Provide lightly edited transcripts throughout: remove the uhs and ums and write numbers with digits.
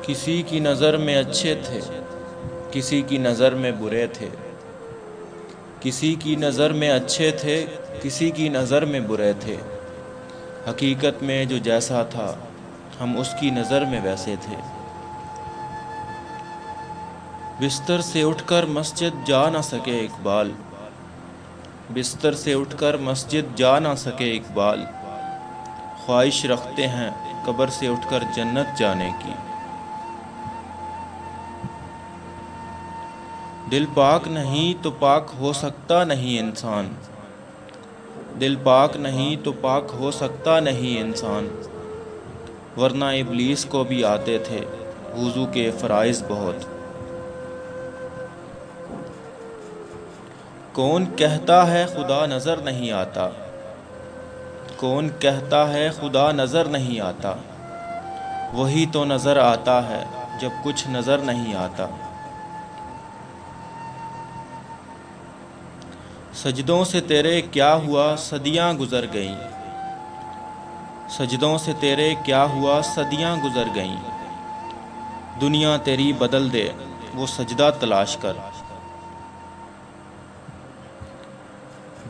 کسی کی نظر میں اچھے تھے، کسی کی نظر میں برے تھے، کسی کی نظر میں اچھے تھے، کسی کی نظر میں برے تھے، حقیقت میں جو جیسا تھا ہم اس کی نظر میں ویسے تھے۔ بستر سے اٹھ کر مسجد جا نہ سکے اقبال، بستر سے اٹھ کر مسجد جا نہ سکے اقبال، خواہش رکھتے ہیں قبر سے اٹھ کر جنت جانے کی۔ دل پاک نہیں تو پاک ہو سکتا نہیں انسان، دل پاک نہیں تو پاک ہو سکتا نہیں انسان، ورنہ ابلیس کو بھی آتے تھے وضو کے فرائض بہت۔ کون کہتا ہے خدا نظر نہیں آتا، کون کہتا ہے خدا نظر نہیں آتا، وہی تو نظر آتا ہے جب کچھ نظر نہیں آتا۔ سجدوں سے تیرے کیا ہوا صدیاں گزر گئیں، سجدوں سے تیرے کیا ہوا صدیاں گزر گئیں، دنیا تیری بدل دے وہ سجدہ تلاش کر۔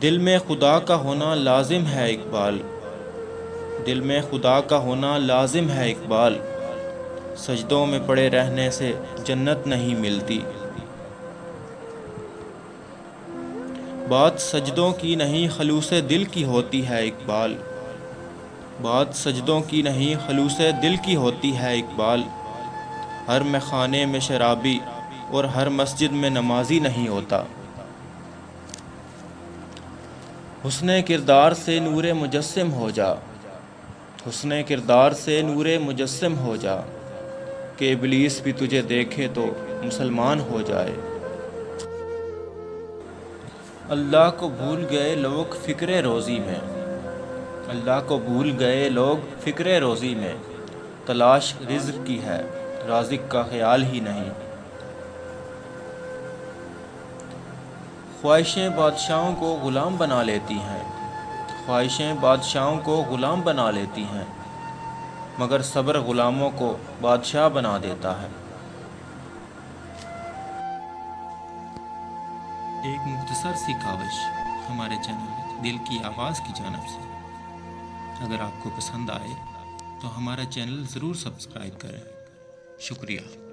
دل میں خدا کا ہونا لازم ہے اقبال، دل میں خدا کا ہونا لازم ہے اقبال، سجدوں میں پڑے رہنے سے جنت نہیں ملتی۔ بات سجدوں کی نہیں خلوص دل کی ہوتی ہے اقبال، بات سجدوں کی نہیں خلوص دل کی ہوتی ہے اقبال، ہر میخانے میں شرابی اور ہر مسجد میں نمازی نہیں ہوتا۔ حسن کردار سے نور مجسم ہو جا، حسن کردار سے نور مجسم ہو جا، کہ ابلیس بھی تجھے دیکھے تو مسلمان ہو جائے۔ اللہ کو بھول گئے لوگ فکر روزی میں، اللہ کو بھول گئے لوگ فکر روزی میں، تلاش رزق کی ہے رازق کا خیال ہی نہیں۔ خواہشیں بادشاہوں کو غلام بنا لیتی ہیں، خواہشیں بادشاہوں کو غلام بنا لیتی ہیں، مگر صبر غلاموں کو بادشاہ بنا دیتا ہے۔ ایک مختصر سی کاوش ہمارے چینل دل کی آواز کی جانب سے۔ اگر آپ کو پسند آئے تو ہمارا چینل ضرور سبسکرائب کریں۔ شکریہ۔